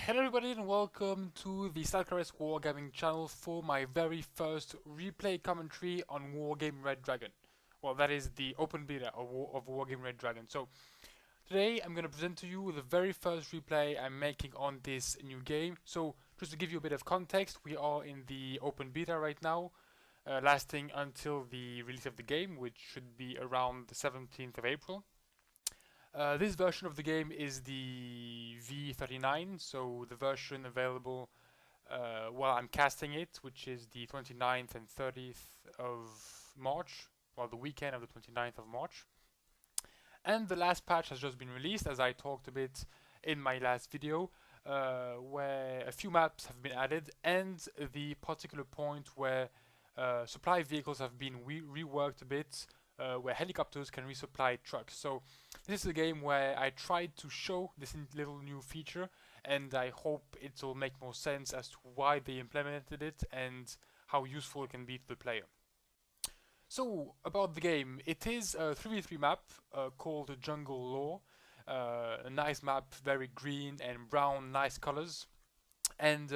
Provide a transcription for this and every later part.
Hello everybody and welcome to the Selkares Wargaming channel for my very first replay commentary on Wargame Red Dragon. Well, that is the open beta of Wargame Red Dragon. So today I'm going to present to you the very first replay I'm making on this new game. So just to give you a bit of context, we are in the open beta right now, lasting until the release of the game, which should be around the 17th of April. This version of the game is the V39, so the version available while I'm casting it, which is the 29th and 30th of March, well, the weekend of the 29th of March. And the last patch has just been released, as I talked a bit in my last video, where a few maps have been added, and the particular point where supply vehicles have been reworked a bit, where helicopters can resupply trucks. So this is a game where I tried to show this little new feature, and I hope it will make more sense as to why they implemented it and how useful it can be to the player. So about the game, it is a 3v3 map called Jungle Law. A nice map, very green and brown, nice colors, and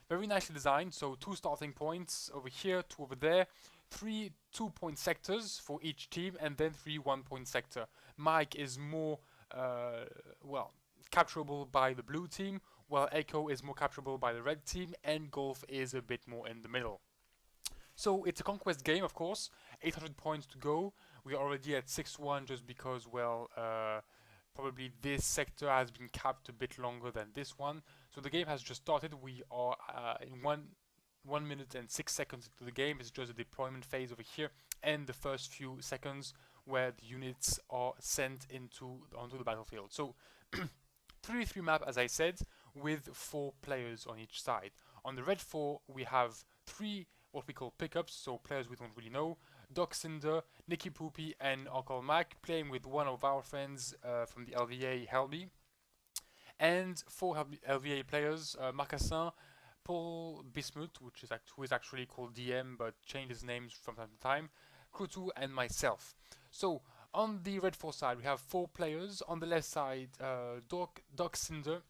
very nicely designed. So 2 starting points over here, 2 over there, 3 2-point sectors for each team, and then 3 1-point sector. Mike is more well, capturable by the blue team, while Echo is more capturable by the red team, and Golf is a bit more in the middle. So it's a conquest game, of course. 800 points to go. We are already at 6-1 just because, well, probably this sector has been capped a bit longer than this one. So the game has just started. We are in 1 minute and 6 seconds into the game. It's just a deployment phase over here, and the first few seconds where the units are sent onto the battlefield. So 3v3 map, as I said, with 4 players on each side. On the red 4, we have 3 what we call pickups, so players we don't really know. Doc Cinder, Nicky Poopy, and Uncle Mac, playing with one of our friends from the LVA, Helby. And 4 LVA players, Marcassin, Paul Bismuth, who is actually called DM but changes names from time to time, Krutu, and myself. So on the red 4 side, we have 4 players. On the left side, Doc Cinder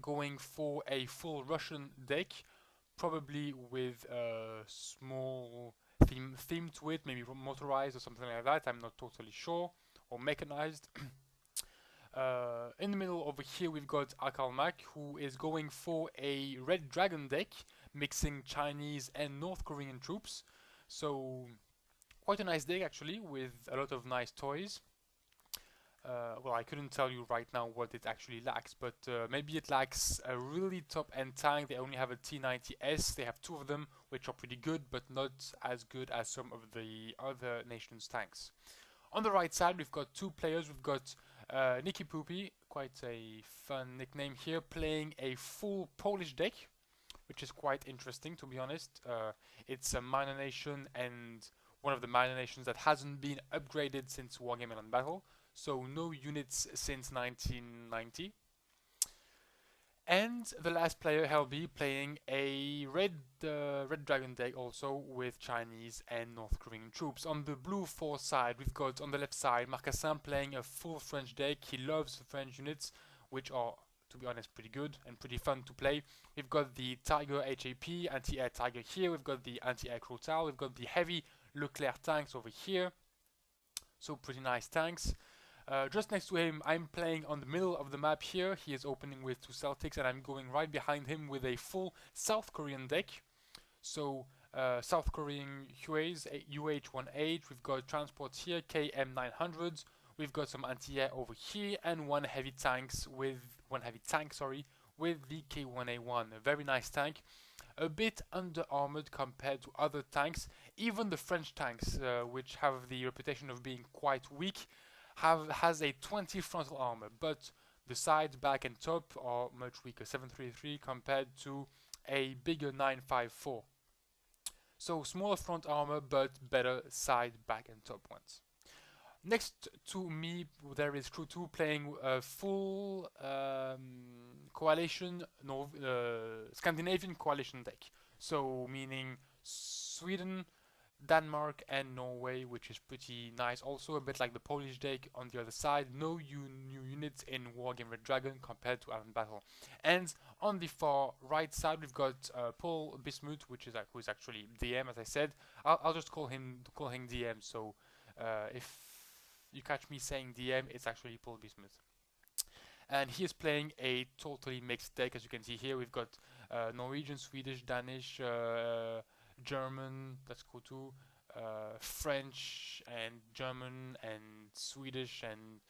going for a full Russian deck, probably with a small theme to it, maybe motorized or something like that. I'm not totally sure, or mechanized. In the middle over here we've got Akalmak, who is going for a Red Dragon deck, mixing Chinese and North Korean troops. So quite a nice deck actually, with a lot of nice toys. Well, I couldn't tell you right now what it actually lacks, but maybe it lacks a really top-end tank. They only have a T90S. They have 2 of them, which are pretty good, but not as good as some of the other nations' tanks. On the right side, we've got 2 players. We've got Nicky Poopy, quite a fun nickname here, playing a full Polish deck, which is quite interesting, to be honest. It's a minor nation, and one of the minor nations that hasn't been upgraded since Wargame and Battle. So no units since 1990. And the last player, Helby, playing a red dragon deck also with Chinese and North Korean troops. On the blue 4 side, we've got on the left side Marcassin playing a full French deck. He loves the French units, which are, to be honest, pretty good and pretty fun to play. We've got the Tiger HAP, anti-air Tiger here. We've got the anti-air Crotal. We've got the heavy Leclerc tanks over here. So pretty nice tanks. Just next to him, I'm playing on the middle of the map here. He is opening with 2 Celtics, and I'm going right behind him with a full South Korean deck. So South Korean Hueys, UH-18. We've got transports here, KM-900s. We've got some anti-air over here, and one heavy tank, with the K1A1. A very nice tank. A bit under-armored compared to other tanks. Even the French tanks, which have the reputation of being quite weak, has a 20 frontal armor, but the sides, back and top are much weaker, 733 compared to a bigger 954. So smaller front armor, but better side, back and top ones. Next to me there is Crew 2 playing a full coalition, Scandinavian coalition deck. So meaning Sweden, Denmark and Norway, which is pretty nice. Also a bit like the Polish deck on the other side. No new units in Wargame Red Dragon compared to Island Battle. And on the far right side, we've got Paul Bismuth, which is who is actually DM, as I said. I'll just call him DM. So if you catch me saying DM, it's actually Paul Bismuth. And he is playing a totally mixed deck. As you can see here, we've got Norwegian, Swedish, Danish, German, that's cool too, French and German and Swedish and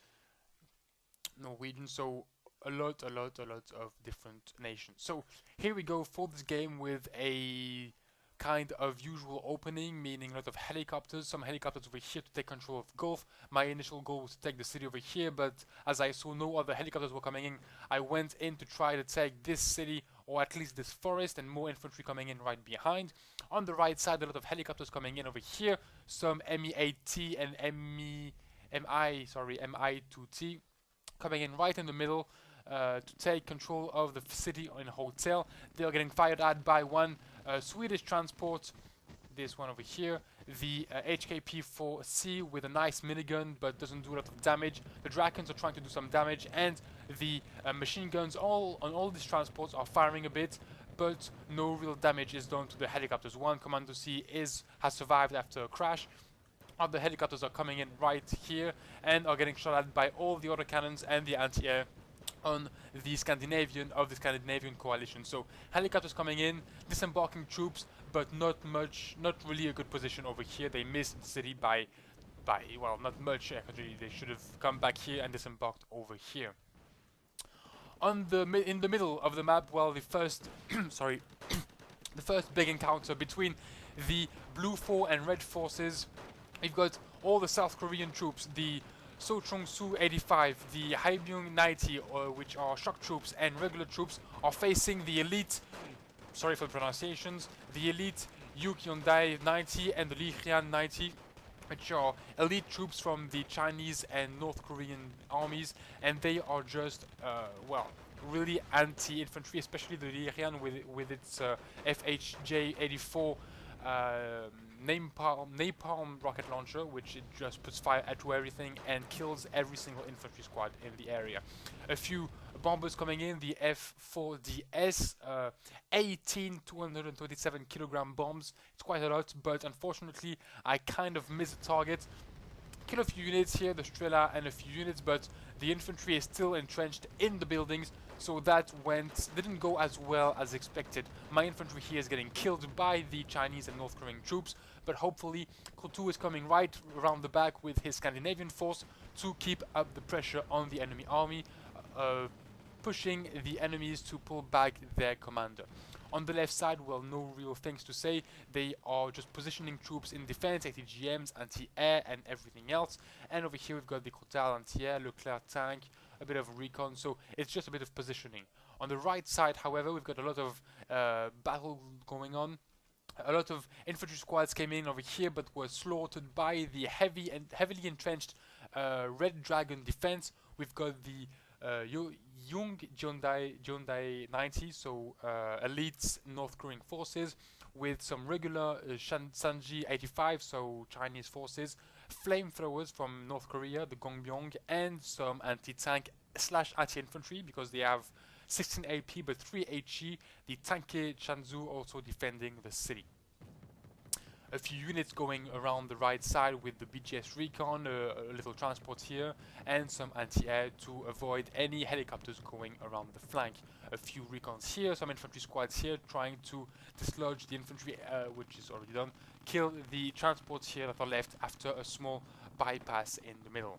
Norwegian, so a lot of different nations. So here we go for this game with a kind of usual opening, meaning a lot of helicopters, some helicopters over here to take control of Gulf. My initial goal was to take the city over here, but as I saw no other helicopters were coming in, I went in to try to take this city, or at least this forest, and more infantry coming in right behind. On the right side, a lot of helicopters coming in over here, some ME-8T and MI-2T coming in right in the middle to take control of the city in hotel. They are getting fired at by one Swedish transport, this one over here, the HKP-4C with a nice minigun but doesn't do a lot of damage. The Dragons are trying to do some damage, and the machine guns on all these transports are firing a bit, but no real damage is done to the helicopters. One Commando C has survived after a crash. Other helicopters are coming in right here and are getting shot at by all the other cannons and the anti-air on the Scandinavian coalition. So helicopters coming in, disembarking troops, but not really a good position over here. They missed the city by well, not much actually. They should have come back here and disembarked over here. In the middle of the map, well, the first sorry, the first big encounter between the blue 4 and red forces. We've got all the South Korean troops, the Sochong-su 85, the Haebyung 90, which are shock troops and regular troops, are facing the elite, sorry for the pronunciations, the elite Yukyeondai 90 and the Lijian 90, which are elite troops from the Chinese and North Korean armies, and they are just, well, really anti-infantry, especially the Lijian with its FHJ 84 napalm rocket launcher, which it just puts fire to everything and kills every single infantry squad in the area. A few bombers coming in, the F4DS, 18 227 kilogram bombs. It's quite a lot, but unfortunately I kind of missed the target. Kill a few units here, the Strela and a few units, but the infantry is still entrenched in the buildings, so that didn't go as well as expected. My infantry here is getting killed by the Chinese and North Korean troops, but hopefully Kotu is coming right around the back with his Scandinavian force to keep up the pressure on the enemy army, pushing the enemies to pull back their commander. On the left side, well, no real things to say. They are just positioning troops in defense, ATGMs, anti-air, and everything else. And over here, we've got the Crotal anti-air, Leclerc tank, a bit of recon, so it's just a bit of positioning. On the right side, however, we've got a lot of battle going on. A lot of infantry squads came in over here, but were slaughtered by the heavily entrenched Red Dragon defense. We've got the Young Jeondai 90, so elite North Korean forces, with some regular Sanji 85, so Chinese forces, flamethrowers from North Korea, the Gongbyong, and some anti-tank / anti-infantry, because they have 16 AP but 3 HE, the Tanke Chanzu also defending the city. A few units going around the right side with the BGS Recon, a little transport here, and some anti-air to avoid any helicopters going around the flank. A few recons here, some infantry squads here trying to dislodge the infantry, which is already done, kill the transports here that are left after a small bypass in the middle.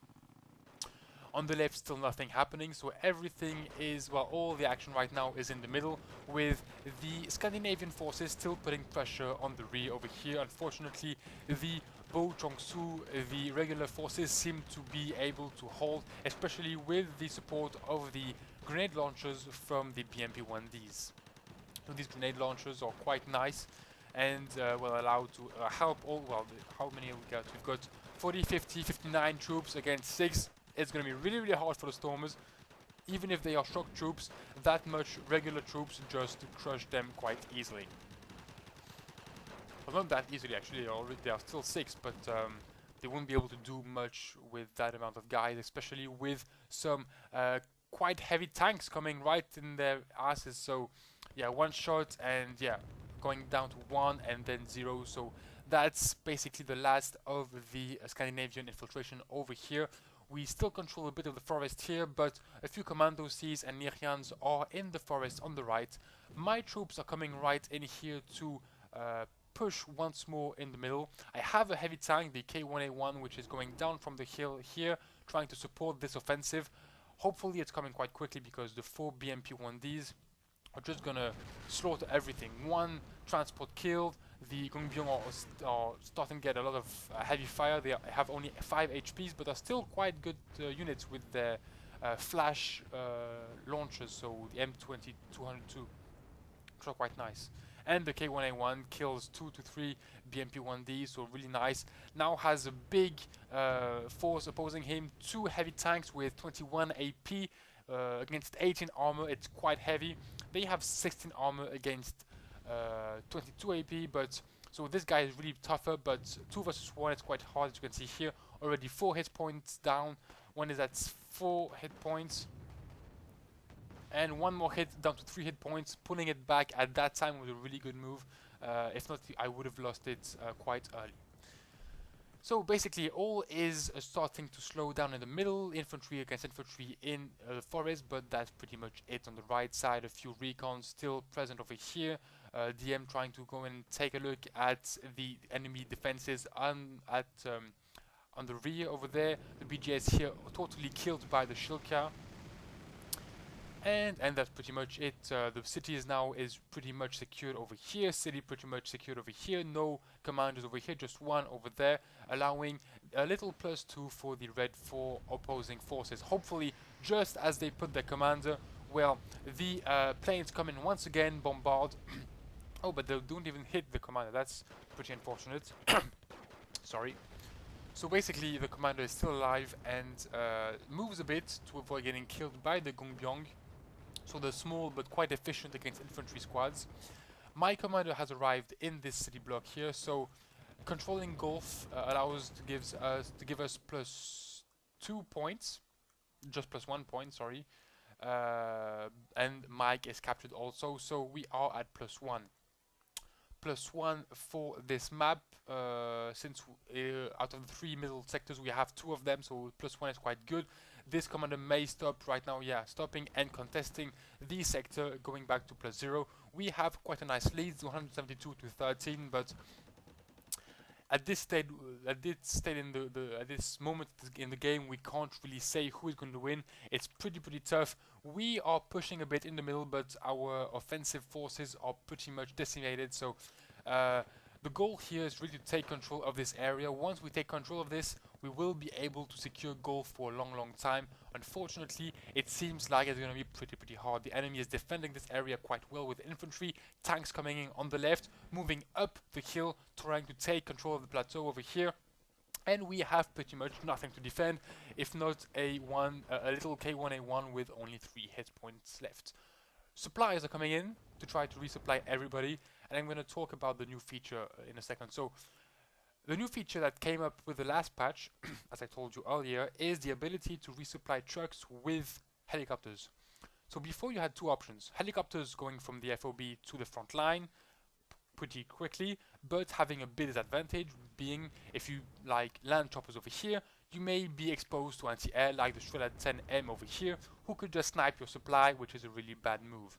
On the left, still nothing happening, so everything is, well, all the action right now is in the middle, with the Scandinavian forces still putting pressure on the rear over here. Unfortunately, the Bo Chong-su, the regular forces, seem to be able to hold, especially with the support of the grenade launchers from the BMP-1Ds. So these grenade launchers are quite nice and will allow to help all, well, how many have we got? We've got 40, 50, 59 troops against 6. It's going to be really hard for the Stormers. Even if they are shock troops, that much regular troops just crush them quite easily. Well, not that easily actually. They are still 6, but they won't be able to do much with that amount of guys, especially with some quite heavy tanks coming right in their asses. So yeah, one shot and yeah, going down to 1 and then 0. So that's basically the last of the Scandinavian infiltration over here. We still control a bit of the forest here, but a few Commando Cs and Nirjans are in the forest on the right. My troops are coming right in here to push once more in the middle. I have a heavy tank, the K1A1, which is going down from the hill here, trying to support this offensive. Hopefully it's coming quite quickly because the 4 BMP-1Ds are just gonna slaughter everything. One transport killed, the Gongbyong are starting to get a lot of heavy fire. They have only 5 HPs, but are still quite good units with their flash launchers, so the M20-202, which are quite nice. And the K1A1 kills 2 to 3 BMP-1D, so really nice. Now has a big force opposing him, 2 heavy tanks with 21 AP against 18 armor. It's quite heavy. They have 16 armor against 22 AP, but so this guy is really tougher, but 2 versus 1 is quite hard, as you can see here. Already 4 hit points down, one is at 4 hit points. And one more hit down to 3 hit points. Pulling it back at that time was a really good move. If not, I would have lost it quite early. So basically all is starting to slow down in the middle, infantry against infantry in the forest, but that's pretty much it on the right side. A few recons still present over here. DM trying to go and take a look at the enemy defenses on the rear over there. The BGS here totally killed by the Shilka. And that's pretty much it. The city is pretty much secured over here. City pretty much secured over here. No commanders over here, just one over there, allowing a little +2 for the red 4 opposing forces. Hopefully, just as they put their commander, well, the planes come in once again, bombard. Oh, but they don't even hit the commander. That's pretty unfortunate. Sorry. So basically, the commander is still alive and moves a bit to avoid getting killed by the Gongbyong. So they're small but quite efficient against infantry squads. My commander has arrived in this city block here, so controlling Gulf allows to give us +2 points, just +1 point, sorry. And Mike is captured also, so we are at +1. +1 for this map, since out of the 3 middle sectors we have 2 of them, so +1 is quite good. This commander may stop right now, yeah, stopping and contesting the sector, going back to +0. We have quite a nice lead, 172 to 13, but at this stage, at this moment in the game, we can't really say who is going to win. It's pretty tough. We are pushing a bit in the middle, but our offensive forces are pretty much decimated. So the goal here is really to take control of this area. Once we take control of this, we will be able to secure goal for a long time. Unfortunately, it seems like it's going to be pretty hard. The enemy is defending this area quite well with infantry, tanks coming in on the left, moving up the hill, trying to take control of the plateau over here. And we have pretty much nothing to defend, if not a little K1A1 with only 3 hit points left. Supplies are coming in to try to resupply everybody, and I'm going to talk about the new feature in a second. So the new feature that came up with the last patch, as I told you earlier, is the ability to resupply trucks with helicopters. So before you had 2 options: helicopters going from the FOB to the front line pretty quickly, but having a bit disadvantage being if you land choppers over here, you may be exposed to anti-air like the Strela 10M over here, who could just snipe your supply, which is a really bad move.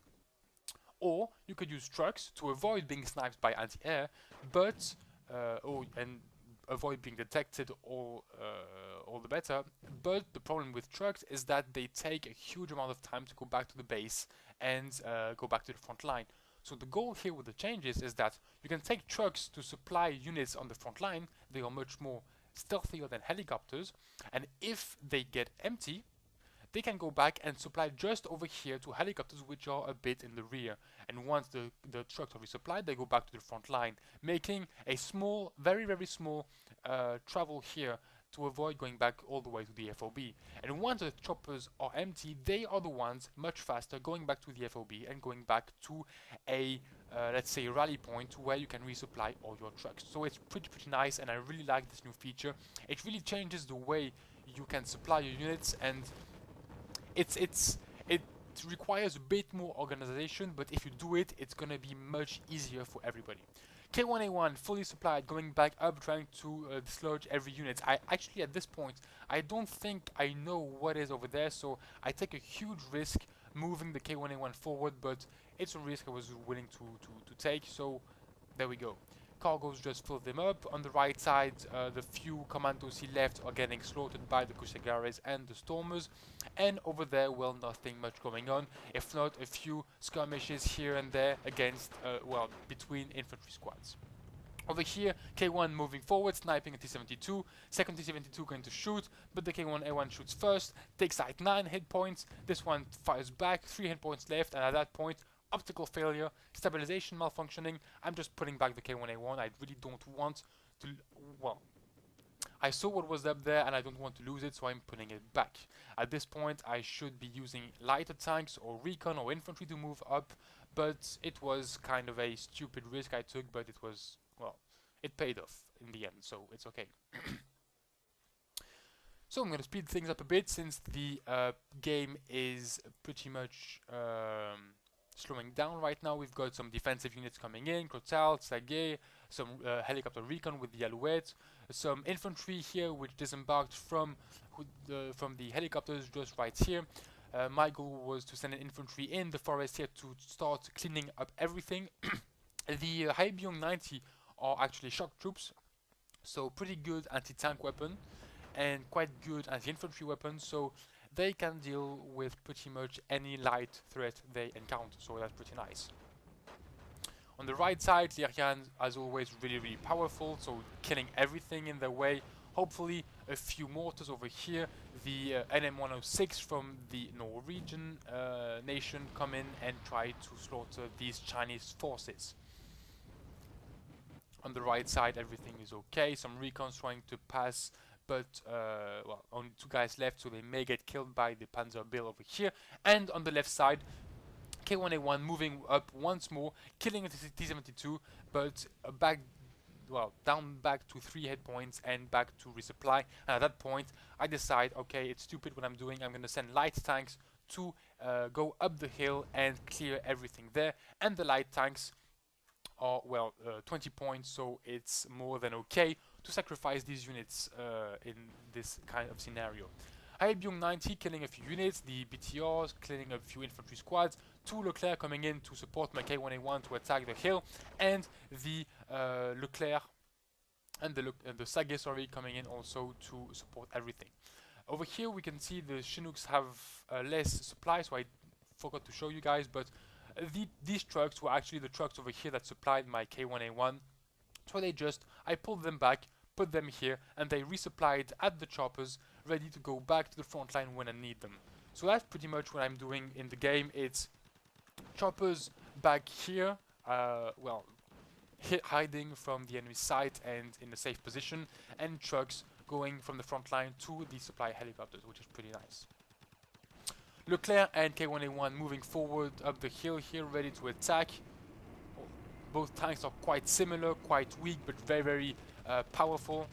Or you could use trucks to avoid being sniped by anti-air, but and avoid being detected, all the better. But the problem with trucks is that they take a huge amount of time to go back to the base and go back to the front line. So the goal here with the changes is that you can take trucks to supply units on the front line. They are much more stealthier than helicopters, and if they get empty, they can go back and supply just over here to helicopters which are a bit in the rear. And once the trucks are resupplied, they go back to the front line, making a small, very small travel here to avoid going back all the way to the FOB. And once the choppers are empty, they are the ones much faster going back to the FOB and going back to a let's say rally point where you can resupply all your trucks. So it's pretty nice, and I really like this new feature. It really changes the way you can supply your units, and it requires a bit more organization, but if you do it, it's gonna be much easier for everybody. K1A1 fully supplied, going back up, trying to dislodge every unit. I actually, at this point, I don't think I know what is over there, so I take a huge risk moving the K1A1 forward, but it's a risk I was willing to take, so there we go. Cargoes just fill them up. On the right side, the few commandos he left are getting slaughtered by the Selkares and the Stormers. And over there, well, nothing much going on, if not a few skirmishes here and there against, well, between infantry squads. Over here, K1 moving forward, sniping a T-72. Second T-72 going to shoot, but the K1A1 shoots first, takes like 9 hit points. This one fires back, 3 hit points left, and at that point, optical failure, stabilization malfunctioning. I'm just putting back the K1A1. I really don't want to, well, I saw what was up there and I don't want to lose it, so I'm putting it back. At this point, I should be using lighter tanks or recon or infantry to move up, but it was kind of a stupid risk I took, but it was, well, it paid off in the end, so it's okay. So I'm going to speed things up a bit since the game is pretty much slowing down right now. We've got some defensive units coming in, Crotal, Sage, some helicopter recon with the Alouette, some infantry here which disembarked from the helicopters just right here. My goal was to send an infantry in the forest here to start cleaning up everything. The Haebyong 90 are actually shock troops, so pretty good anti-tank weapon and quite good anti-infantry weapon, so they can deal with pretty much any light threat they encounter, so that's pretty nice. On the right side, Lyrian, as always, really powerful, so killing everything in their way. Hopefully a few mortars over here. The NM106 from the Norwegian nation come in and try to slaughter these Chinese forces. On the right side, everything is okay. Some recons trying to pass, but well, only 2 guys left, so they may get killed by the Panzer Bill over here. And on the left side, K1A1 moving up once more, killing a T-72, but down back to 3 hit points and back to resupply. And at that point, I decide, okay, it's stupid what I'm doing. I'm going to send light tanks to go up the hill and clear everything there. And the light tanks are, well, 20 points, so it's more than okay to sacrifice these units in this kind of scenario. Haebyong 90 killing a few units, the BTRs killing a few infantry squads, 2 Leclerc coming in to support my K1A1 to attack the hill, and the Leclerc and the Sage, sorry, coming in also to support everything. Over here we can see the Chinooks have less supply, so I forgot to show you guys, but these trucks were actually the trucks over here that supplied my K1A1. So I pulled them back, put them here, and they resupplied at the choppers, ready to go back to the front line when I need them. So that's pretty much what I'm doing in the game. It's choppers back here, well, hiding from the enemy's sight and in a safe position, and trucks going from the front line to the supply helicopters, which is pretty nice. Leclerc and K1A1 moving forward up the hill here, ready to attack. Both tanks are quite similar, quite weak, but very powerful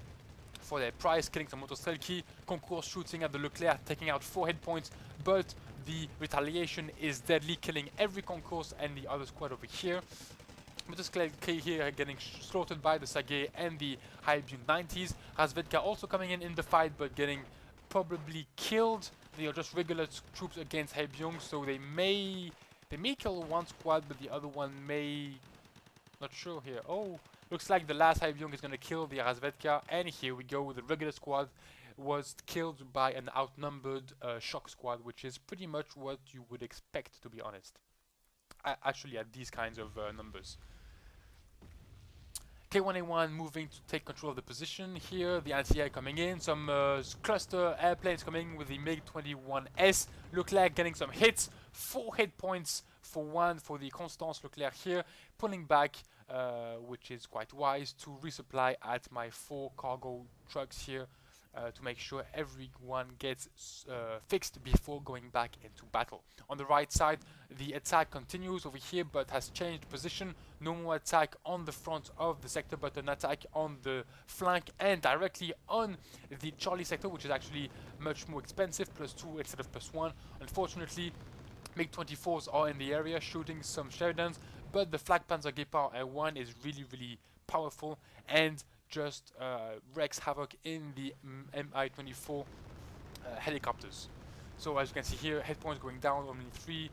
for their price, killing some Motostrelki. Concours shooting at the Leclerc, taking out 4 hit points, but the retaliation is deadly, killing every Concours and the other squad over here. Motostrelki here getting slaughtered by the Sage and the Haebyong 90s. Razvedka also coming in the fight, but getting probably killed. They are just regular troops against Haebyong, so they may kill one squad, but the other one may... Not sure here. Oh, looks like the last Haebyong is going to kill the Razvedka, and here we go. The regular squad was killed by an outnumbered shock squad, which is pretty much what you would expect, to be honest. Actually, at these kinds of numbers. K1A1 moving to take control of the position here. The anti-air coming in. Some cluster airplanes coming with the MiG-21S. Leclerc getting some hits. 4 hit points for one for the Constance Leclerc here. Pulling back, which is quite wise, to resupply at my 4 cargo trucks here. to make sure everyone gets fixed before going back into battle. On the right side, the attack continues over here, but has changed position. No more attack on the front of the sector, but an attack on the flank and directly on the Charlie sector, which is actually much more expensive, +2 instead of +1. Unfortunately, MiG-24s are in the area shooting some Sheridans, but the Flak Panzer Gepard L1 is really powerful and just wreaks havoc in the Mi-24 helicopters. So as you can see here, hit points going down, only 3,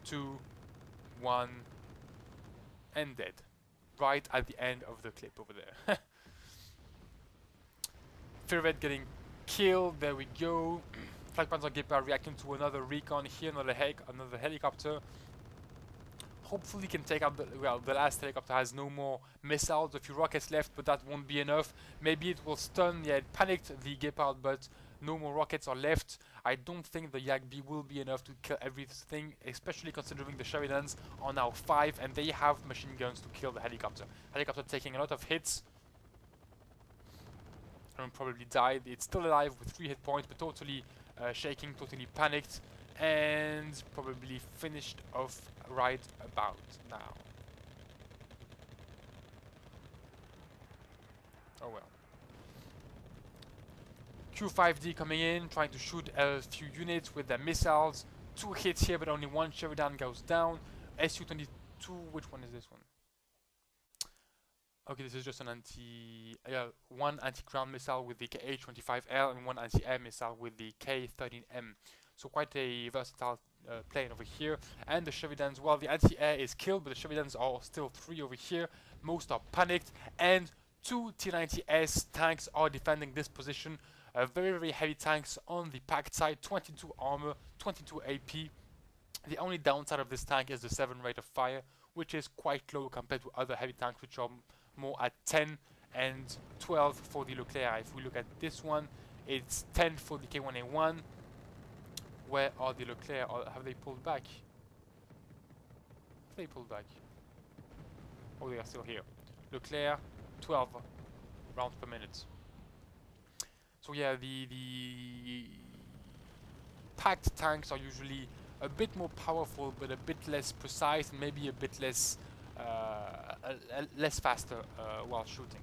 2, 1, and dead. Right at the end of the clip over there. Firvet getting killed, there we go. Flak Panzer Gepard reacting to another recon here, another helicopter. Hopefully can take out the last helicopter has no more missiles, a few rockets left, but that won't be enough. Maybe it will stun, yeah, it panicked the Gepard, but no more rockets are left. I don't think the Yak-B will be enough to kill everything, especially considering the Sheridans are now 5 and they have machine guns to kill the helicopter. Helicopter taking a lot of hits and probably died. It's still alive with 3 hit points, but totally shaking, totally panicked, and probably finished off right about now. Oh well. Q5D coming in, trying to shoot a few units with their missiles. 2 hits here, but only 1 Sheridan goes down. Su-22, which one is this one? Okay, this is just an one anti-ground missile with the KH-25L and one anti-air missile with the K-13M. So quite a versatile plane over here. And the Sheridans, well, the anti-air is killed, but the Sheridans are still 3 over here. Most are panicked, and 2 T-90S tanks are defending this position. Very heavy tanks on the packed side, 22 armor, 22 AP. The only downside of this tank is the 7 rate of fire, which is quite low compared to other heavy tanks, which are more at 10 and 12 for the Leclerc. If we look at this one, it's 10 for the K1A1. Where are the Leclerc? Have they pulled back? Have they pulled back? Oh, they are still here. Leclerc, 12 rounds per minute. So yeah, the packed tanks are usually a bit more powerful, but a bit less precise, and maybe a bit less less faster while shooting.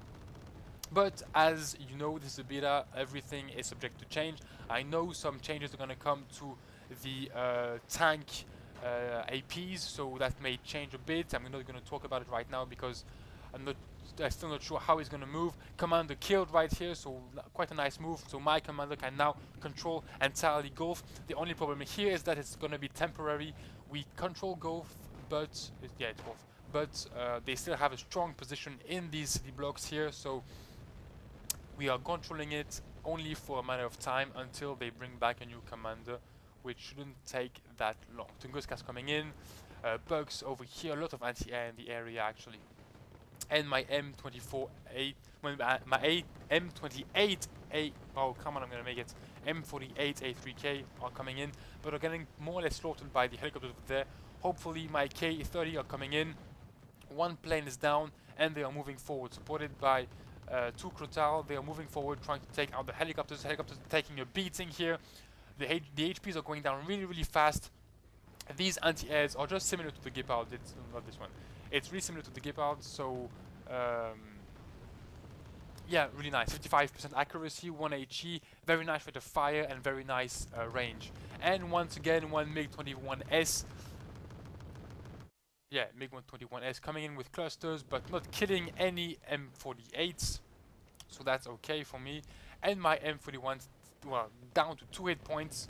But as you know, this is a beta, everything is subject to change. I know some changes are going to come to the tank APs, so that may change a bit. I'm not going to talk about it right now because I'm still not sure how it's going to move. Commander killed right here, so quite a nice move. So my commander can now control entirely Gulf. The only problem here is that it's going to be temporary. We control Gulf, but yeah, it's Gulf. But they still have a strong position in these city blocks here, so we are controlling it only for a matter of time until they bring back a new commander, which shouldn't take that long. Tunguska's coming in, bugs over here, a lot of anti-air in the area actually. And my M24A, my M28A, oh come on, I'm gonna make it, M48A3K are coming in, but are getting more or less slaughtered by the helicopters over there. Hopefully my K30 are coming in. 1 plane is down and they are moving forward, supported by 2 Crotal. They are moving forward, trying to take out the helicopters. Helicopters are taking a beating here. The HPs are going down really fast. These anti-airs are just similar to the Gepard. It's not this one. It's really similar to the Gepard, so yeah, really nice. 55% accuracy, 1 HE, very nice rate of fire, and very nice range. And once again, 1 MiG-21S. Yeah, MiG-21S coming in with clusters, but not killing any M48s, so that's okay for me. And my M41, well, down to 2 hit points.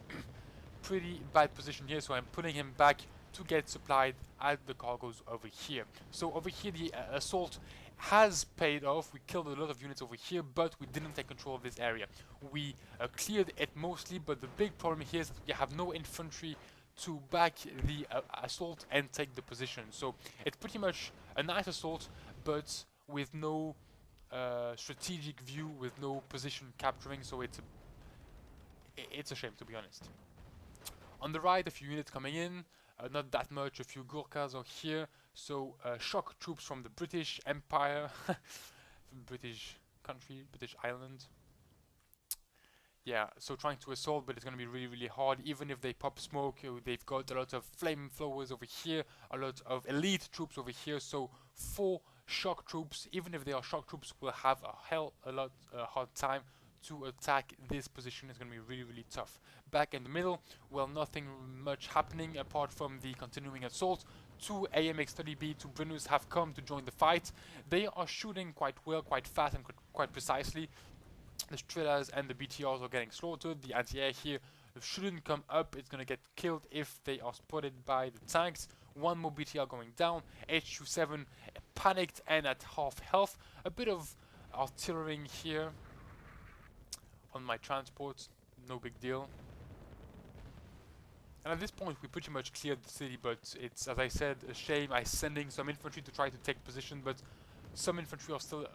Pretty bad position here, so I'm putting him back to get supplied at the cargoes over here. So over here, the assault has paid off. We killed a lot of units over here, but we didn't take control of this area. We cleared it mostly, but the big problem here is that we have no infantry to back the assault and take the position. So it's pretty much a nice assault, but with no strategic view, with no position capturing, so it's a shame, to be honest. On the right, a few units coming in, not that much, a few Gurkhas are here, so shock troops from the British Empire, British country, British island. yeah, so trying to assault, but it's going to be really, really hard. Even if they pop smoke, they've got a lot of flamethrowers over here, a lot of elite troops over here. So 4 shock troops, even if they are shock troops, will have a lot hard time to attack this position. It's going to be really, really tough. Back in the middle, well, nothing much happening apart from the continuing assault. 2 AMX-30B, 2 Brennus have come to join the fight. They are shooting quite well, quite fast, and quite precisely. The Strillas and the BTRs are getting slaughtered. The anti-air here shouldn't come up. It's gonna get killed if they are spotted by the tanks. 1 more BTR going down. HQ7 panicked and at half health. A bit of artillery here on my transport. No big deal. And at this point we pretty much cleared the city, but it's, as I said, a shame. I'm sending some infantry to try to take position, but some infantry are still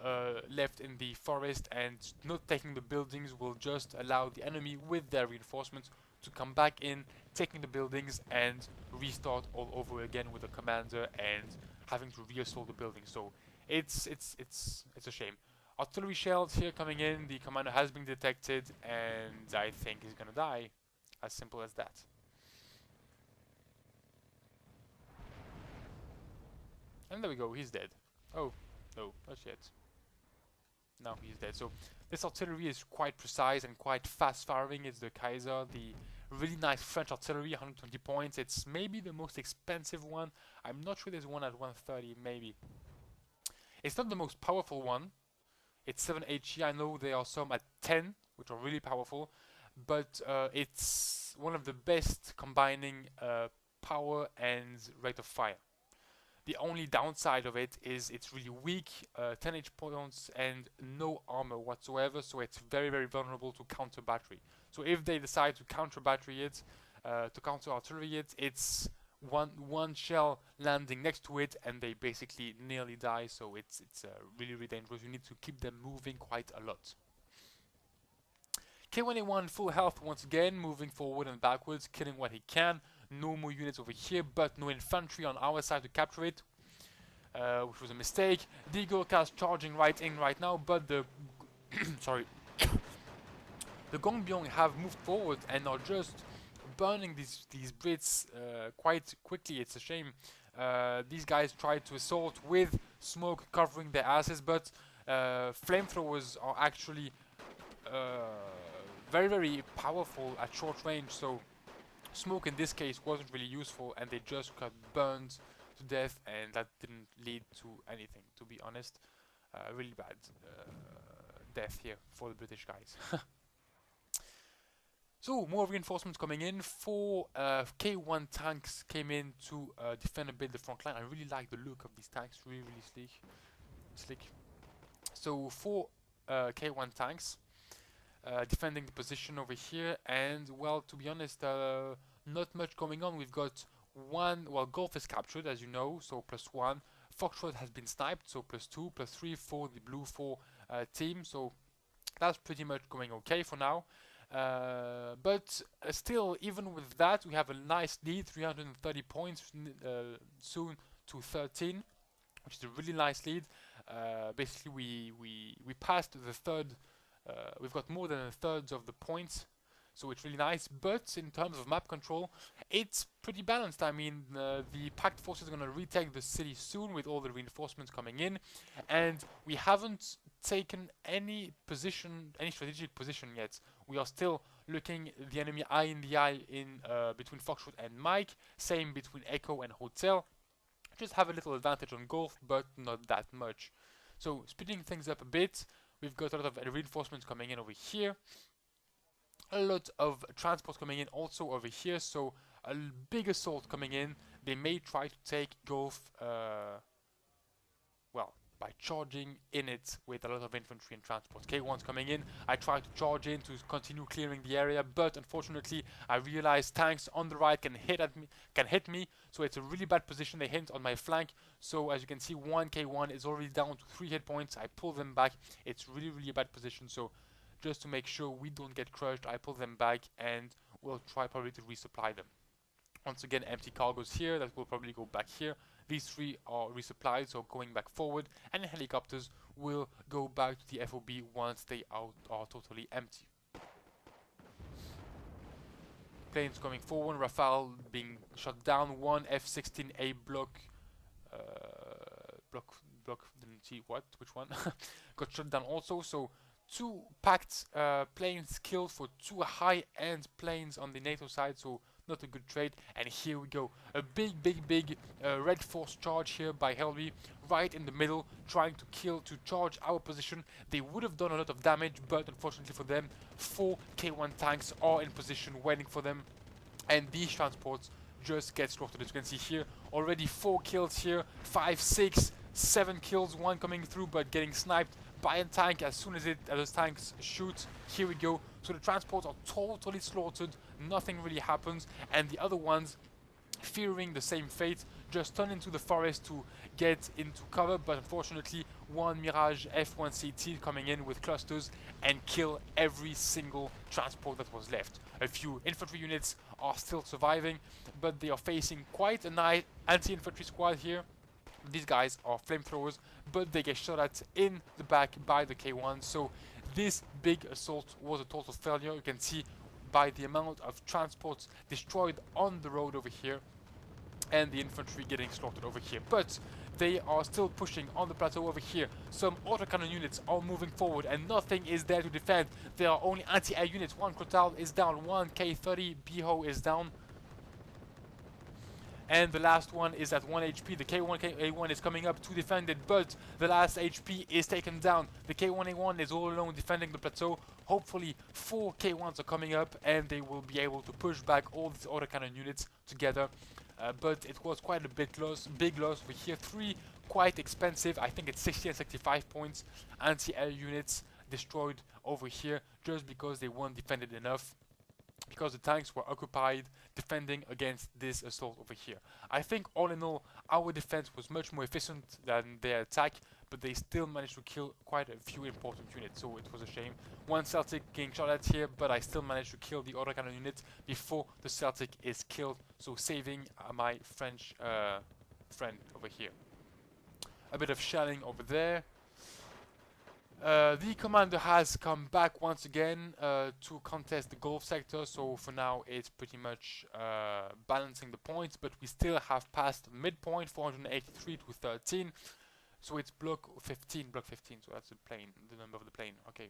left in the forest, and not taking the buildings will just allow the enemy with their reinforcements to come back in, taking the buildings and restart all over again with the commander and having to reassault the buildings. So it's a shame. Artillery shells here coming in. The commander has been detected, and I think he's gonna die. As simple as that. And there we go. He's dead. Oh. No, not yet. Now he's dead. So this artillery is quite precise and quite fast firing. It's the Kaiser, the really nice French artillery, 120 points. It's maybe the most expensive one. I'm not sure there's one at 130, maybe. It's not the most powerful one. It's 7 HE. I know there are some at 10, which are really powerful, but it's one of the best combining power and rate of fire. The only downside of it is it's really weak, 10 HP points and no armor whatsoever, so it's very, very vulnerable to counter battery. So if they decide to counter battery it, to counter artillery it, it's one shell landing next to it and they basically nearly die, so it's really, really dangerous. You need to keep them moving quite a lot. K1A1 full health once again, moving forward and backwards, killing what he can. No more units over here, but no infantry on our side to capture it, which was a mistake. The Gurkhas charging right in right now, but the sorry, the Gongbyong have moved forward and are just burning these Brits quite quickly. It's a shame. These guys tried to assault with smoke covering their asses, but flamethrowers are actually very, very powerful at short range, so smoke in this case wasn't really useful, and they just got burned to death, and that didn't lead to anything, to be honest. Really bad death here for the British guys. So more reinforcements coming in. 4 K1 tanks came in to defend a bit the front line. I really like the look of these tanks, really, really slick. So 4 K1 tanks defending the position over here, and well, to be honest, not much going on. We've got one, well, Golf is captured, as you know, so +1. Foxtrot has been sniped, so +2, +3 for the blue 4 team, so that's pretty much going okay for now. But still, even with that, we have a nice lead, 330 points, soon to 13, which is a really nice lead. Basically, we passed the third. We've got more than a third of the points, so it's really nice. But in terms of map control, it's pretty balanced. I mean, the Pact forces are going to retake the city soon with all the reinforcements coming in, and we haven't taken any position, any strategic position yet. We are still looking the enemy eye in the eye in between Foxtrot and Mike. Same between Echo and Hotel. Just have a little advantage on Golf, but not that much. So speeding things up a bit. We've got a lot of reinforcements coming in over here. A lot of transport coming in also over here. So a big assault coming in. They may try to take Golf, well, by charging in it with a lot of infantry and transport. K1's coming in. I try to charge in to continue clearing the area, but unfortunately I realize tanks on the right can hit me, so it's a really bad position. They hit on my flank, so as you can see, 1 K1 is already down to 3 hit points. I pull them back. It's really, really a bad position, so just to make sure we don't get crushed, I pull them back and we'll try probably to resupply them. Once again, empty cargoes here that will probably go back here. These 3 are resupplied, so going back forward, and the helicopters will go back to the FOB once they are totally empty. planes coming forward, Rafale being shot down, one F-16A block, uh, block, didn't see which one, got shot down also. So two packed planes killed for two high-end planes on the NATO side, so not a good trade. And here we go, a big red force charge here by Helby, right in the middle, trying to charge our position. They would have done a lot of damage, but unfortunately for them, 4 K1 tanks are in position waiting for them, and these transports just get slaughtered. As you can see here, already 4 kills here, 5, 6, 7 kills, one coming through but getting sniped by a tank as soon as those tanks shoot. Here we go. So the transports are totally slaughtered, nothing really happens, and the other ones, fearing the same fate, just turn into the forest to get into cover, but unfortunately one Mirage F1CT coming in with clusters and kill every single transport that was left. A few infantry units are still surviving, but they are facing quite a nice anti-infantry squad here. These guys are flamethrowers, but they get shot at in the back by the K1. So this big assault was a total failure. You can see by the amount of transports destroyed on the road over here, and the infantry getting slaughtered over here. But they are still pushing on the plateau over here. Some autocannon units are moving forward, and nothing is there to defend. There are only anti-air units. One Crotal is down, one K30 Biho is down, and the last one is at 1 HP. The K1A1 is coming up to defend it, but the last HP is taken down. The K1A1 is all alone defending the plateau. Hopefully 4 K1s are coming up, and they will be able to push back all these autocannon units together. But it was quite a big loss over here. 3 quite expensive, I think it's 60 and 65 points, anti-air units destroyed over here just because they weren't defended enough, because the tanks were occupied defending against this assault over here. I think all in all, our defense was much more efficient than their attack, but they still managed to kill quite a few important units, so it was a shame. One Celtic getting shot at here, but I still managed to kill the autocannon unit before the Celtic is killed, so saving my French friend over here. A bit of shelling over there. The commander has come back once again to contest the Gulf sector, so for now it's pretty much balancing the points, but we still have passed the midpoint, 483 to 13, so it's block 15, so that's the plane, the number of the plane, okay.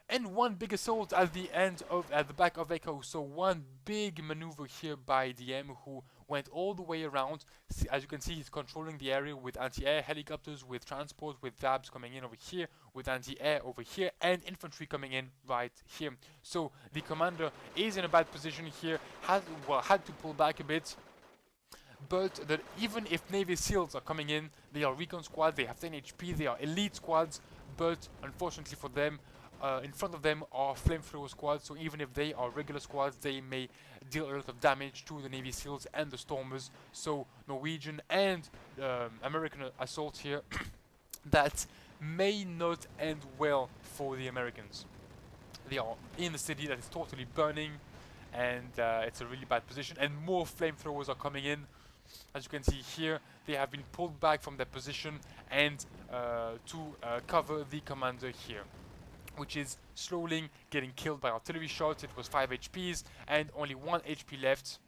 And one big assault at the back of Echo, so one big maneuver here by DM, who went all the way around. As you can see, he's controlling the area with anti-air helicopters, with transport, with VABs coming in over here, with anti-air over here, and infantry coming in right here. So the commander is in a bad position here, had to pull back a bit. But even if Navy SEALs are coming in, they are recon squads, they have 10 HP, they are elite squads, but unfortunately for them, in front of them are flamethrower squads, so even if they are regular squads, they may deal a lot of damage to the Navy SEALs and the Stormers. So Norwegian and American assault here that may not end well for the Americans. They are in a city that is totally burning, and it's a really bad position, and more flamethrowers are coming in. As you can see here, they have been pulled back from their position and to cover the commander here, which is slowly getting killed by artillery shots. It was 5 HPs and only 1 HP left.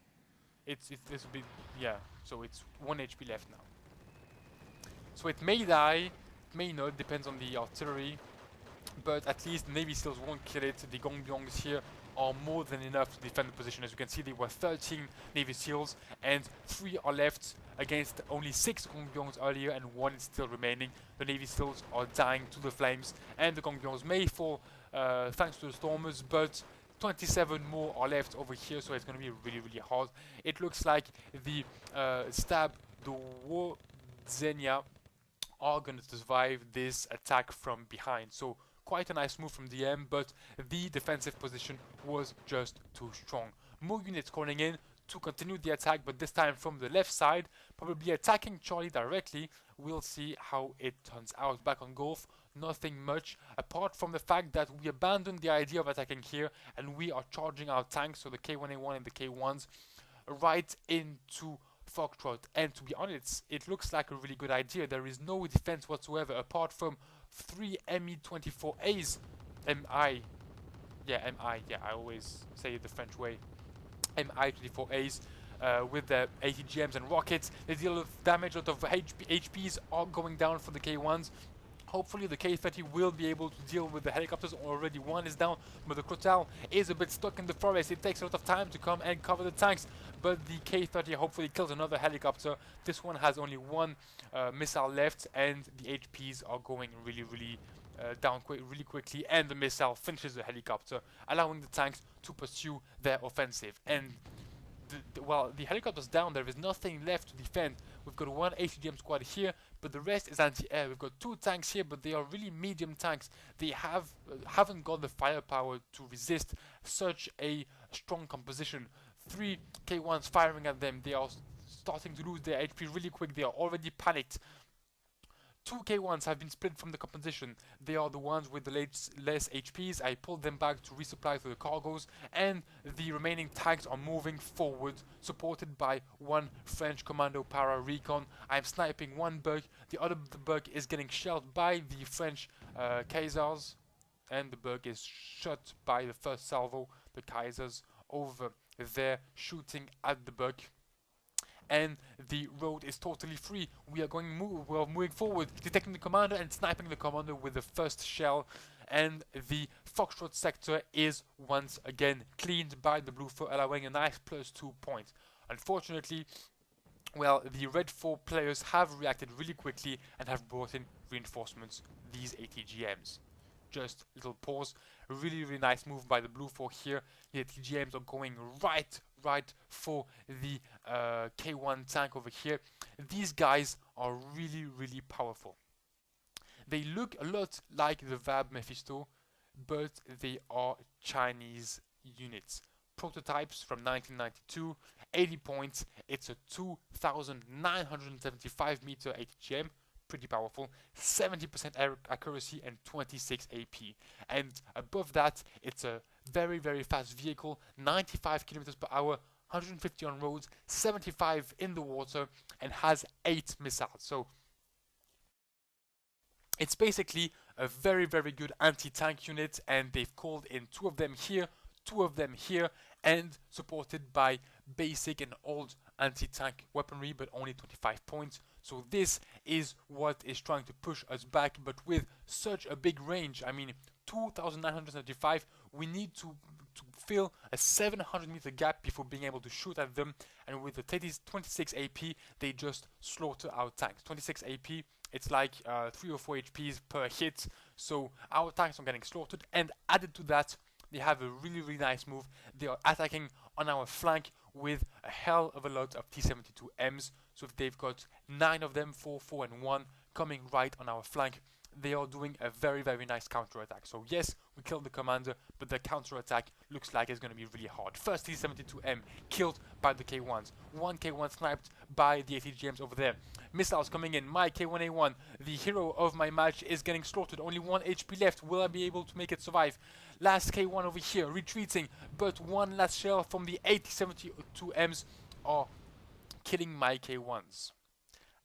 It's a bit, yeah, so it's 1 HP left now. So it may die, it may not, depends on the artillery, but at least Navy SEALs won't kill it. The Gongbyongs's here are more than enough to defend the position. As you can see, there were 13 Navy SEALs and 3 are left against only 6 Gongbyongs's earlier, and 1 is still remaining. The Navy SEALs are dying to the flames, and the Gongbyongs's may fall thanks to the Stormers, but 27 more are left over here, so it's going to be really hard. It looks like the Stab, the Wodzenia are going to survive this attack from behind. So quite a nice move from DM, but the defensive position was just too strong. More units calling in to continue the attack, but this time from the left side, probably attacking Charlie directly. We'll see how it turns out. Back on Gulf, nothing much, apart from the fact that we abandoned the idea of attacking here, and we are charging our tanks, so the K1A1 and the K1s, right into Foxtrot. And to be honest, it looks like a really good idea. There is no defense whatsoever, apart from 3 Mi-24As, yeah, MI, yeah, I always say it the French way. Mi-24As with the ATGMs and rockets. They deal with damage. A lot of HPs are going down for the K1s. Hopefully the K30 will be able to deal with the helicopters. Already one is down, but the Crotal is a bit stuck in the forest. It takes a lot of time to come and cover the tanks, but the K30 hopefully kills another helicopter. This one has only one missile left, and the HPs are going really down really quickly, and the missile finishes the helicopter, allowing the tanks to pursue their offensive. And well, the helicopter's down, there is nothing left to defend. We've got one ATGM squad here, but the rest is anti-air. We've got two tanks here, but they are really medium tanks. They haven't got the firepower to resist such a strong composition. 3 K1s firing at them. They are starting to lose their HP really quick. They are already panicked. 2 K1s have been split from the composition. They are the ones with the less HPs. I pulled them back to resupply to the cargoes, and the remaining tanks are moving forward, supported by one French Commando Para Recon. I'm sniping one bug. The other bug is getting shelled by the French Kaisers, and the bug is shot by the first salvo. The Kaisers over there shooting at the bug. And the road is totally free. We are moving forward, detecting the commander and sniping the commander with the first shell. And the Foxtrot sector is once again cleaned by the Blue 4, allowing a nice +2 points. Unfortunately, well, the Red 4 players have reacted really quickly and have brought in reinforcements, these ATGMs. Just little pause. Really nice move by the Blue 4 here. The ATGMs are going right for the K1 tank over here. These guys are really powerful. They look a lot like the VAB Mephisto, but they are Chinese units. Prototypes from 1992, 80 points. It's a 2,975 meter ATGM. Pretty powerful, 70% accuracy and 26 AP. And above that, it's a very fast vehicle, 95 kilometers per hour, 150 on roads, 75 in the water, and has 8 missiles. So it's basically a very good anti-tank unit, and they've called in 2 of them here, 2 of them here, and supported by basic and old anti-tank weaponry, but only 25 points. So this is what is trying to push us back, but with such a big range. I mean, 2,975, we need to fill a 700 meter gap before being able to shoot at them, and with the 26 AP, they just slaughter our tanks. 26 AP, it's like 3 or 4 HPs per hit, so our tanks are getting slaughtered, and added to that, they have a really nice move. They are attacking on our flank with a hell of a lot of T-72Ms. So if they've got 9 of them, 4, 4 and 1 coming right on our flank, they are doing a very nice counter-attack. So yes, we killed the commander, but the counter-attack looks like it's going to be really hard. First T-72M killed by the K1s. One K1 sniped by the ATGMs over there. Missiles coming in. My K1A1, the hero of my match, is getting slaughtered. Only 1 HP left. Will I be able to make it survive? Last K1 over here, retreating, but one last shell from the 80-72Ms are killing my K1s.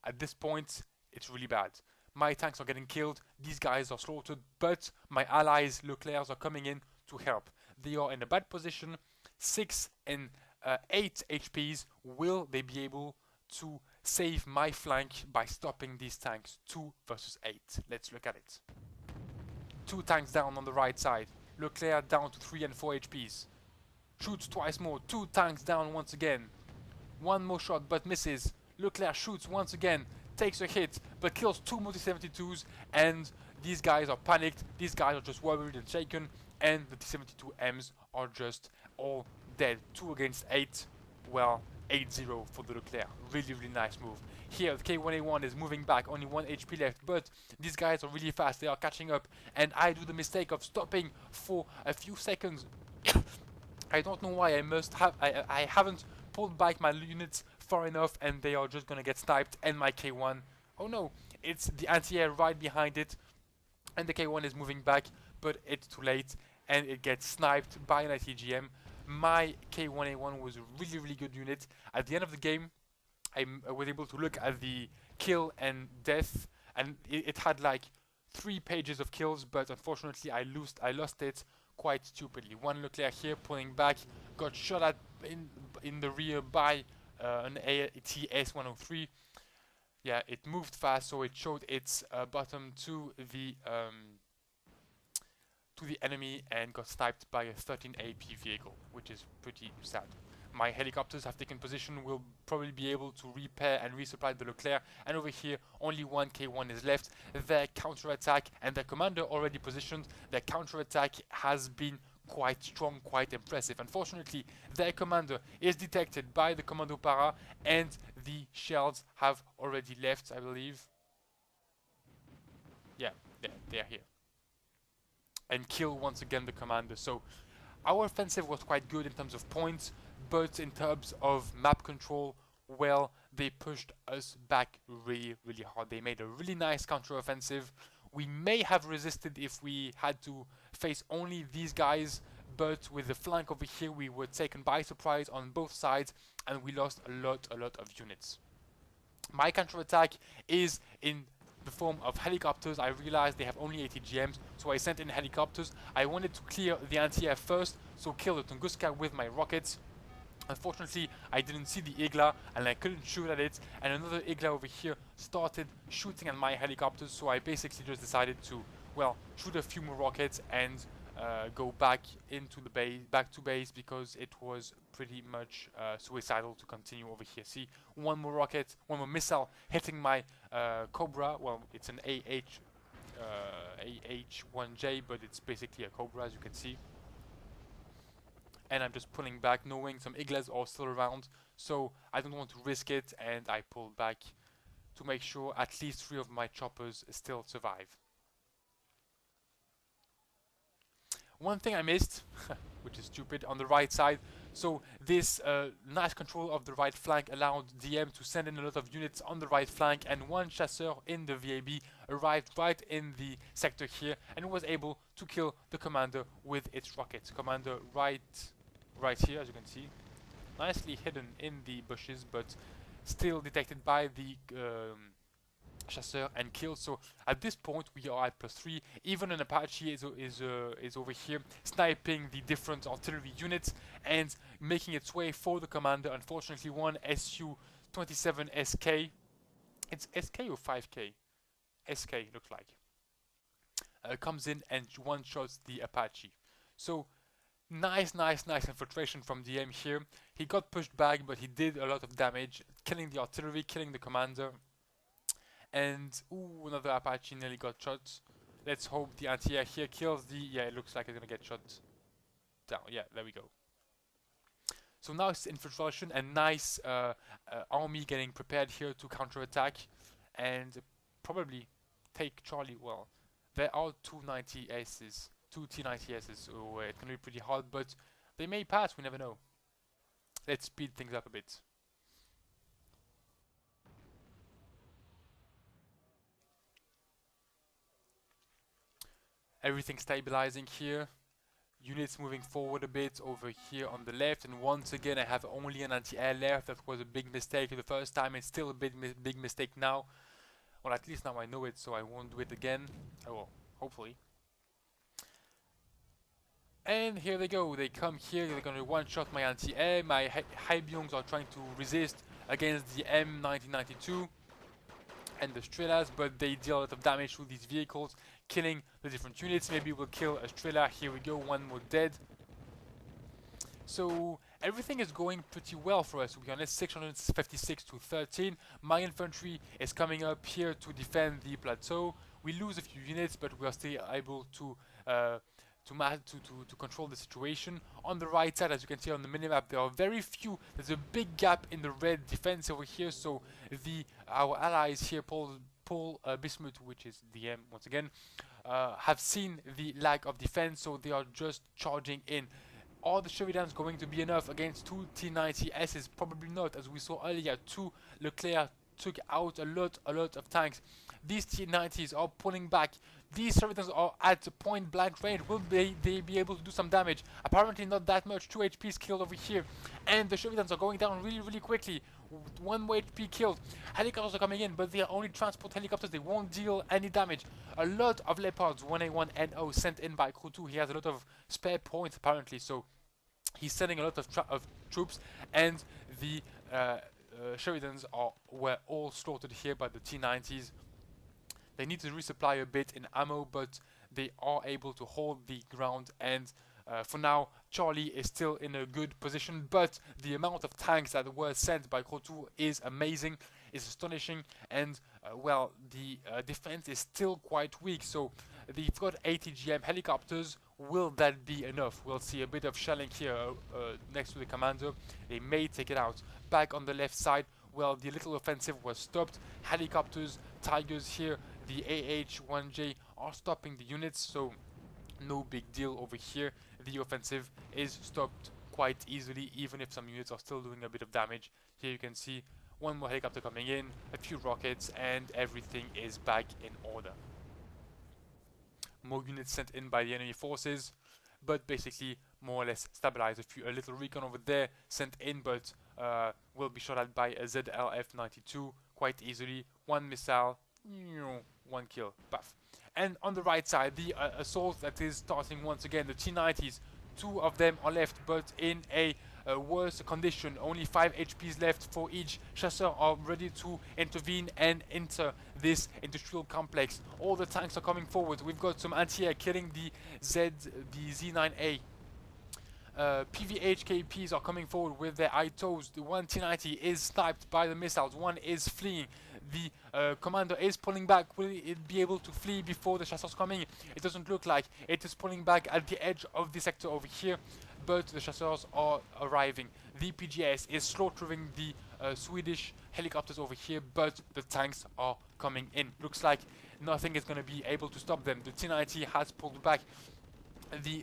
At this point, it's really bad. My tanks are getting killed, these guys are slaughtered, but my allies, Leclercs, are coming in to help. They are in a bad position, 6 and 8 HPs. Will they be able to save my flank by stopping these tanks? 2 versus 8. Let's look at it. 2 tanks down on the right side. Leclerc down to 3 and 4 HPs. Shoots twice more. 2 tanks down once again. 1 more shot but misses. Leclerc shoots once again. Takes a hit but kills 2 multi-72s, and these guys are panicked. These guys are just worried and shaken, and the T-72Ms are just all dead. 2 against 8. Well, 8-0 for the Leclerc. Really nice move. Here the K1A1 is moving back, only 1 HP left, but these guys are really fast. They are catching up, and I do the mistake of stopping for a few seconds. I don't know why. I haven't pulled back my units far enough, and they are just gonna get sniped. And my K1, oh no, it's the anti-air right behind it, and the K1 is moving back, but it's too late, and it gets sniped by an ITGM. My K1A1 was a really good unit. At the end of the game, I was able to look at the kill and death, and it had like 3 pages of kills, but unfortunately I lost it quite stupidly. One Leclerc here pulling back, got shot at in the rear by an ATS-103. Yeah, it moved fast, so it showed its bottom to the enemy and got sniped by a 13 AP vehicle, which is pretty sad. My helicopters have taken position, will probably be able to repair and resupply the Leclerc, and over here only one K1 is left. Their counter-attack and their commander already positioned. Their counter-attack has been quite strong, quite impressive. Unfortunately, their commander is detected by the Commando Para, and the shells have already left, I believe. Yeah, they're here. And kill once again the commander. So our offensive was quite good in terms of points, but in terms of map control, well, they pushed us back really hard. They made a really nice counter-offensive. We may have resisted if we had to face only these guys, but with the flank over here we were taken by surprise on both sides and we lost a lot of units. My counter-attack is in the form of helicopters. I realized they have only 80 GMs, so I sent in helicopters. I wanted to clear the anti-air first, so kill the Tunguska with my rockets. Unfortunately, I didn't see the Igla and I couldn't shoot at it, and another Igla over here started shooting at my helicopters, so I basically just decided to, well, shoot a few more rockets and go back into the base, back to base, because it was pretty much suicidal to continue over here. See, one more rocket, one more missile hitting my Cobra. Well, it's an AH-1J, but it's basically a Cobra, as you can see. And I'm just pulling back, knowing some Iglas are still around, so I don't want to risk it, and I pull back to make sure at least 3 of my choppers still survive. One thing I missed, which is stupid, on the right side. So this nice control of the right flank allowed DM to send in a lot of units on the right flank, and one chasseur in the VAB arrived right in the sector here and was able to kill the commander with its rockets. Commander right here, as you can see, nicely hidden in the bushes, but still detected by the chasseur and killed. So at this point we are at +3. Even an Apache is over here sniping the different artillery units and making its way for the commander. Unfortunately, one Su-27 SK, it's SK or 5K? SK looks like, comes in and one-shots the Apache. So nice infiltration from DM here. He got pushed back, but he did a lot of damage, killing the artillery, killing the commander. And ooh, another Apache nearly got shot. Let's hope the anti-air here kills the... Yeah, it looks like it's gonna get shot down. Yeah, there we go. So now it's infiltration and nice army getting prepared here to counterattack and probably take Charlie. Well, there are two T90Ss, so it's gonna be pretty hard, but they may pass, we never know. Let's speed things up a bit. Everything stabilizing here. Units moving forward a bit over here on the left, and once again I have only an anti-air left. That was a big mistake the first time. It's still a big mistake now. Well, at least now I know it, so I won't do it again. Oh, well, hopefully. And here they go. They come here. They're gonna one-shot my anti-air. My Hybions are trying to resist against the M1992 and the Strelas, but they deal a lot of damage to these vehicles, killing the different units. Maybe we'll kill a Strela. Here we go, one more dead. So everything is going pretty well for us, to be honest. 656 to 13. My infantry is coming up here to defend the plateau. We lose a few units, but we are still able to control the situation. On the right side, as you can see on the minimap, there are very few. There's a big gap in the red defense over here, so our allies here, Paul Bismuth, which is DM once again, have seen the lack of defense, so they are just charging in. Are the Sheridans going to be enough against two T90Ss? Probably not. As we saw earlier, two Leclerc took out a lot of tanks. These T90s are pulling back. These Sheridans are at point blank range. Will they be able to do some damage? Apparently not that much. 2 HPs killed over here. And the Sheridans are going down really quickly. 1 more HP killed. Helicopters are coming in, but they are only transport helicopters. They won't deal any damage. A lot of Leopards 1A1 NO sent in by Crew 2. He has a lot of spare points apparently, so he's sending a lot of troops, and the Sheridans were all slaughtered here by the T-90s. They need to resupply a bit in ammo, but they are able to hold the ground, and for now Charlie is still in a good position, but the amount of tanks that were sent by Krotu is amazing, is astonishing, and well, the defense is still quite weak, so they've got ATGM helicopters. Will that be enough? We'll see a bit of shelling here next to the commander. They may take it out. Back on the left side, well, the little offensive was stopped. Helicopters, Tigers here, the AH-1J are stopping the units, so no big deal over here. The offensive is stopped quite easily, even if some units are still doing a bit of damage. Here you can see one more helicopter coming in, a few rockets, and everything is back in order. More units sent in by the enemy forces, but basically more or less stabilized. A little recon over there sent in, but will be shot at by a ZLF-92 quite easily. One missile, one kill, buff. And on the right side, the assault that is starting once again. The T-90s, 2 of them are left, but in a worse condition. Only 5 HPs left for each. Chasseurs are ready to intervene and enter this industrial complex. All the tanks are coming forward. We've got some anti-air killing the Z9A. PVHKPs are coming forward with their ITOs. The one T-90 is sniped by the missiles. One is fleeing. The commander is pulling back. Will it be able to flee before the chasseurs coming? It doesn't look like. It is pulling back at the edge of the sector over here, but the chasseurs are arriving. The PGS is slaughtering the Swedish helicopters over here, but the tanks are coming in. Looks like nothing is going to be able to stop them. The T-90 has pulled back.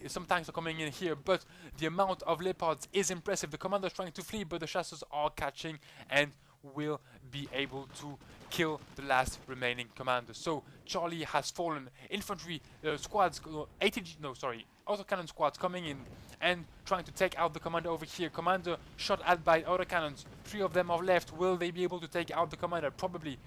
Some tanks are coming in here, but the amount of Leopards is impressive. The commander is trying to flee, but the chasseurs are catching and will be able to kill the last remaining commander. So Charlie has fallen. Infantry squads, autocannon squads coming in and trying to take out the commander over here. Commander shot at by autocannons. 3 of them are left. Will they be able to take out the commander? Probably.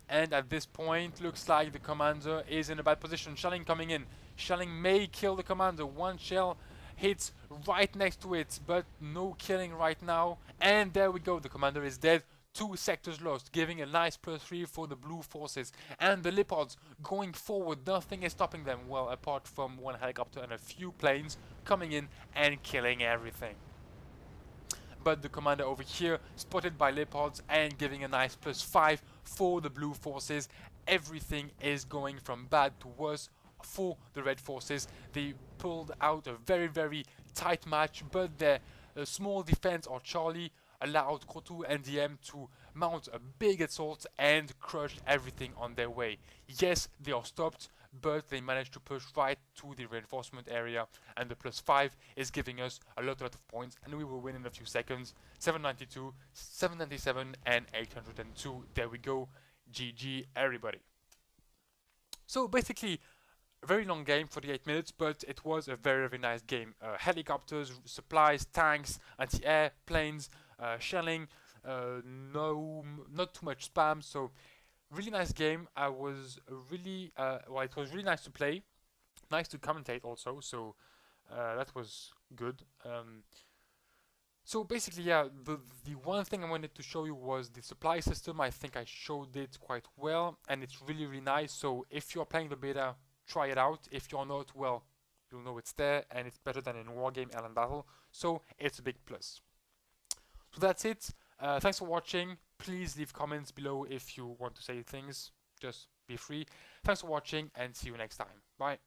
And at this point, looks like the commander is in a bad position. Shelling coming in. Shelling may kill the commander. One shell hits right next to it, but no killing right now. And there we go. The commander is dead. 2 sectors lost, giving a nice +3 for the blue forces. And the Leopards going forward. Nothing is stopping them. Well, apart from 1 helicopter and a few planes coming in and killing everything. But the commander over here spotted by Leopards and giving a nice +5 for the blue forces. Everything is going from bad to worse for the red forces. They pulled out a very, very tight match, but their small defense or Charlie allowed Krotu and DM to mount a big assault and crush everything on their way. Yes, they are stopped, but they managed to push right to the reinforcement area, and the +5 is giving us a lot of points, and we will win in a few seconds. 792, 797, and 802. There we go. GG, everybody. So basically, a very long game, 48 minutes, but it was a very, very nice game. Helicopters, supplies, tanks, anti-air, planes, shelling, not too much spam, so really nice game. I was really, it was really nice to play, nice to commentate also, so that was good. So basically, yeah, the one thing I wanted to show you was the supply system. I think I showed it quite well, and it's really, really nice. So if you're playing the beta, try it out. If you're not, well, you'll know it's there, and it's better than in Wargame Allen Battle, so it's a big plus. So that's it. Thanks for watching. Please leave comments below if you want to say things. Just be free. Thanks for watching, and see you next time. Bye.